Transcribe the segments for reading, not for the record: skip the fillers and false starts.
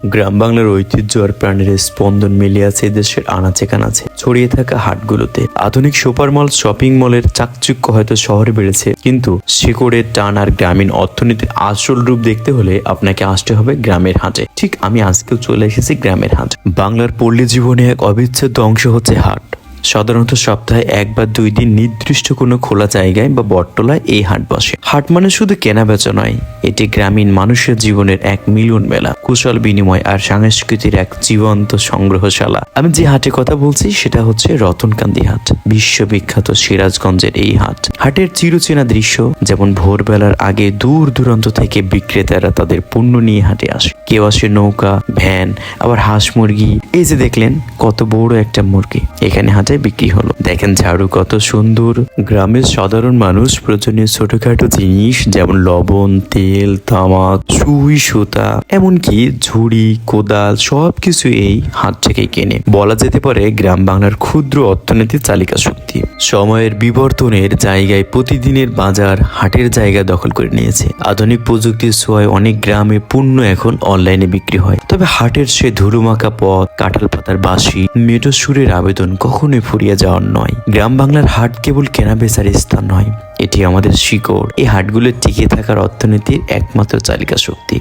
গ্রাম বাংলার ঐতিহ্য আর প্রাণের স্পন্দন মিলিয়ে আছে দেশের আনাচে কানাচে ছড়িয়ে থাকা হাটগুলোতে। আধুনিক সুপার মল, শপিং মলের চাকচিক্য হয়তো শহরে বেড়েছে, কিন্তু শিকড়ের টান আর গ্রামীণ অর্থনীতির আসল রূপ দেখতে হলে আপনাকে আসতে হবে গ্রামের হাটে। ঠিক আমি আজকেও চলে এসেছি গ্রামের হাট। বাংলার পল্লী জীবনে এক অবিচ্ছেদ্য অংশ হচ্ছে হাট। সাধারণত সপ্তাহে 1 বা 2 দিন নির্দিষ্ট কোনো খোলা জায়গায় বা বটতলায় এই হাট বসে। হাট মানে শুধু কেনা বেচা নয়, এটি গ্রামীণ মানুষের জীবনের এক মিলন মেলা, কুশল বিনিময় আর সংস্কৃতির এক জীবন্ত সংগ্রহশালা। আমি যে হাটে কথা বলছি সেটা হচ্ছে রতনকান্দি হাট, বিশ্ববিখ্যাত সিরাজগঞ্জের এই হাট। হাটের চিরচেনা দৃশ্য, যেমন ভোরবেলার আগে দূর দূরান্ত থেকে বিক্রেতারা তাদের পণ্য নিয়ে হাটে আসে। কেউ আসে নৌকা, ভ্যান, আবার হাঁস মুরগি। এই যে দেখলেন কত বড় একটা মুরগি এখানে হাটে বিক্রি হলো। দেখেন ঝাড়ু কত সুন্দর। গ্রামের সাধারণ মানুষ প্রয়োজনীয় ছোটখাটো জিনিস যেমন লবণ, তেল, তামাক, সুই, সুতা, এমনকি ঝুড়ি, কোদাল সবকিছু এই হাট থেকেই কেনে। বলা যেতে পারে গ্রাম বাংলার ক্ষুদ্র অর্থনীতির চালিকা শক্তি। সময়ের বিবর্তনের জায়গায় প্রতিদিনের বাজার হাটের জায়গা দখল করে নিয়েছে। আধুনিক প্রযুক্তির ছোঁয়ায় অনেক গ্রামে পণ্য এখন অনলাইনে বিক্রি হয়, তবে হাটের সে ধুলোমাখা পথ, কাঁঠাল পাতার বাঁশি, মেটো সুরের আবেদন কখনোই ফুরিয়ে যাওয়ার নয়। গ্রাম বাংলার হাট কেবল কেনা বেচার স্থান নয়, এটি আমাদের শিকড়। এই হাটগুলো টিকে থাকার অর্থনীতির একমাত্র চালিকা শক্তি।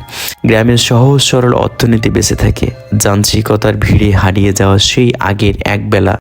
গ্রামের সহজ সরল অর্থনীতি বেঁচে থাকে যান্ত্রিকতার ভিড়ে হারিয়ে যাওয়া সেই আগের একবেলা